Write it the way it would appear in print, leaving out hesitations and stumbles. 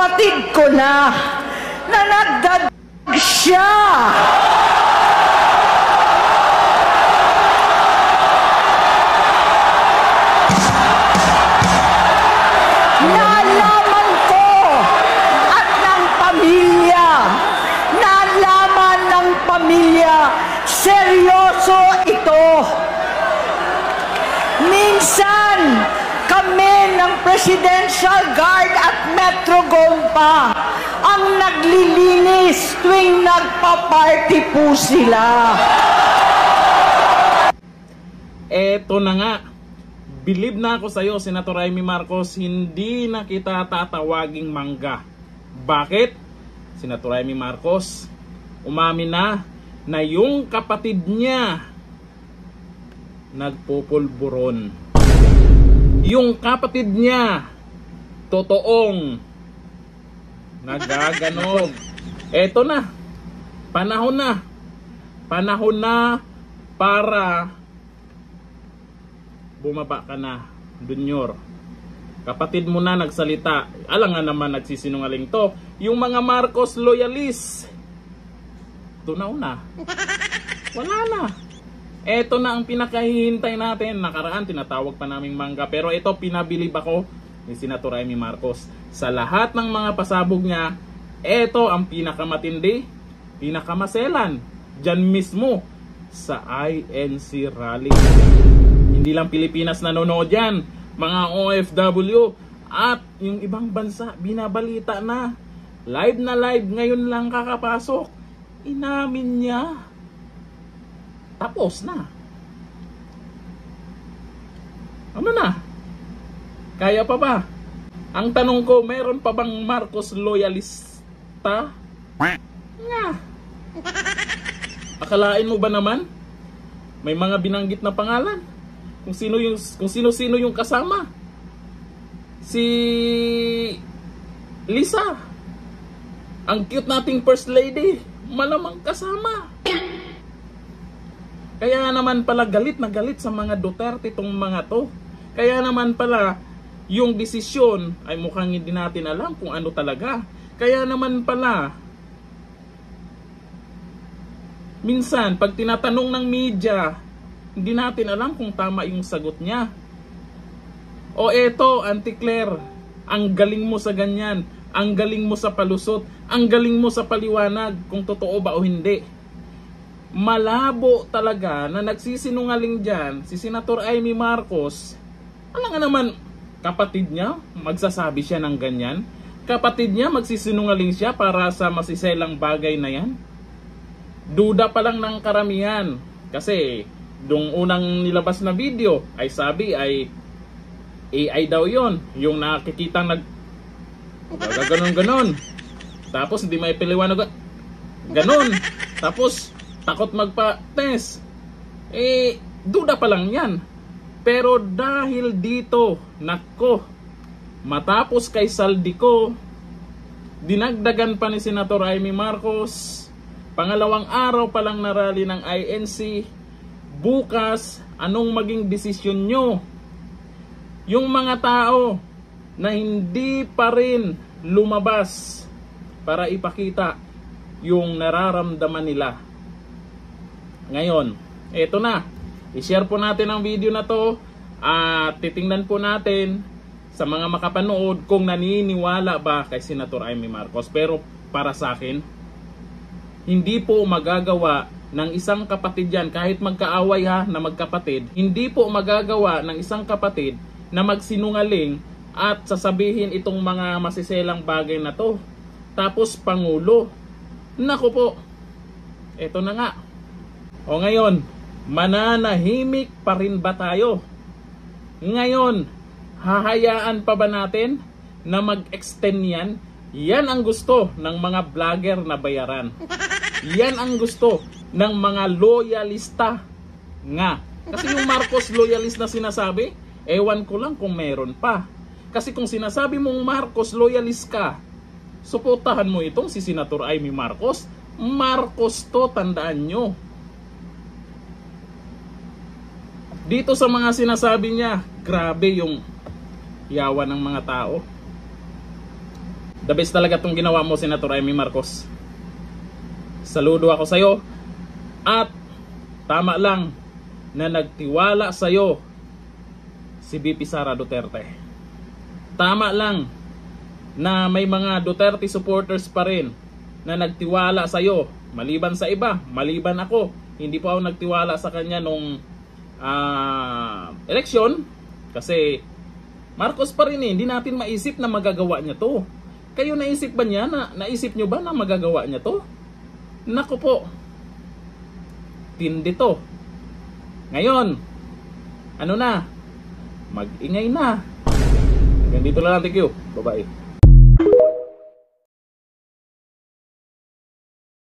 kapatid ko na nagdadag siya. Nalaman ko at ng pamilya, nalaman ng pamilya, seryoso ito. Minsan, kami ng Presidential Guard at Metro Gompa ang naglilinis tuwing nagpa-party po sila. Eto na nga. Believe na ako sa'yo, Senator Amy Marcos, hindi na kita tatawaging mangga. Bakit? Senator Amy Marcos, umamin na yung kapatid niya nagpupulburon. Yung kapatid niya totoong nagaganon. Eto na. Panahon na para bumaba ka na, Junior. Kapatid mo na nagsalita. Alam nga naman nagsisinungaling to. Yung mga Marcos loyalist, tunaw na. Wala na. Eto na ang pinakahihintay natin. Nakaraan tinatawag pa naming mangga. Pero ito pinabilib ako ni Senator Amy Marcos. Sa lahat ng mga pasabog niya, eto ang pinakamatindi, pinakamaselan. Diyan mismo sa INC rally. Hindi lang Pilipinas nanonood yan, mga OFW at yung ibang bansa binabalita na. Live na live ngayon lang kakapasok. Inamin niya. Tapos na. Ano na? Kaya pa ba? Ang tanong ko, meron pa bang Marcos loyalista? Nga. Akalain mo ba naman? May mga binanggit na pangalan. Kung sino-sino yung kasama. Si Lisa, ang cute nating first lady, malamang kasama. Kaya naman pala galit na galit sa mga Duterte itong mga to. Kaya naman pala yung desisyon ay mukhang hindi natin alam kung ano talaga. Kaya naman pala minsan pag tinatanong ng media, hindi natin alam kung tama yung sagot niya. O eto, Auntie Claire, ang galing mo sa ganyan, ang galing mo sa palusot, ang galing mo sa paliwanag kung totoo ba o hindi. Malabo talaga na nagsisinungaling dyan si Senator Amy Marcos. Alam nga naman, kapatid niya, magsasabi siya ng ganyan. Kapatid niya, magsisinungaling siya para sa masiselang bagay na yan. Duda pa lang ng karamihan. Kasi dung unang nilabas na video ay sabi ay AI daw yon, yung nakikita ganon. Tapos hindi may piliwanag ganon. Tapos takot magpa-test. Duda pa lang yan. Pero dahil dito, nako, matapos kay Saldico, dinagdagan pa ni Senator Amy Marcos, pangalawang araw pa lang na rally ng INC. Bukas, anong maging desisyon nyo? Yung mga tao na hindi pa rin lumabas para ipakita yung nararamdaman nila. Ngayon, eto na. I-share po natin ang video na to at titingnan po natin sa mga makapanood kung naniniwala ba kay Senator Amy Marcos. Pero para sa akin, hindi po magagawa ng isang kapatid yan, kahit magkaaway na magkapatid, hindi po magagawa ng isang kapatid na magsinungaling at sasabihin itong mga masiselang bagay na to. Tapos Pangulo. Naku po, eto na nga. O ngayon, mananahimik pa rin ba tayo? Ngayon, hahayaan pa ba natin na mag-extend yan? Yan ang gusto ng mga vlogger na bayaran. Yan ang gusto ng mga loyalista nga. Kasi yung Marcos loyalist na sinasabi, ewan ko lang kung meron pa. Kasi kung sinasabi mong Marcos loyalist ka, suportahan mo itong si Senator Amy Marcos. Marcos to, tandaan nyo. Dito sa mga sinasabi niya, grabe yung yawa ng mga tao. The best talaga itong ginawa mo, Senator Amy Marcos. Saludo ako sa'yo. At tama lang na nagtiwala sa'yo si VP Sara Duterte. Tama lang na may mga Duterte supporters pa rin na nagtiwala sa'yo. Maliban sa iba, maliban ako. Hindi po ako nagtiwala sa kanya nung eleksyon. Kasi Marcos pa rin eh. Hindi natin maisip na magagawa niya to. Kayo naisip ba niya naisip nyo ba na magagawa niya to? Naku po. Tindi to. Ngayon, ano na? Mag-ingay na. Hanggang dito lang. Thank you. Bye-bye.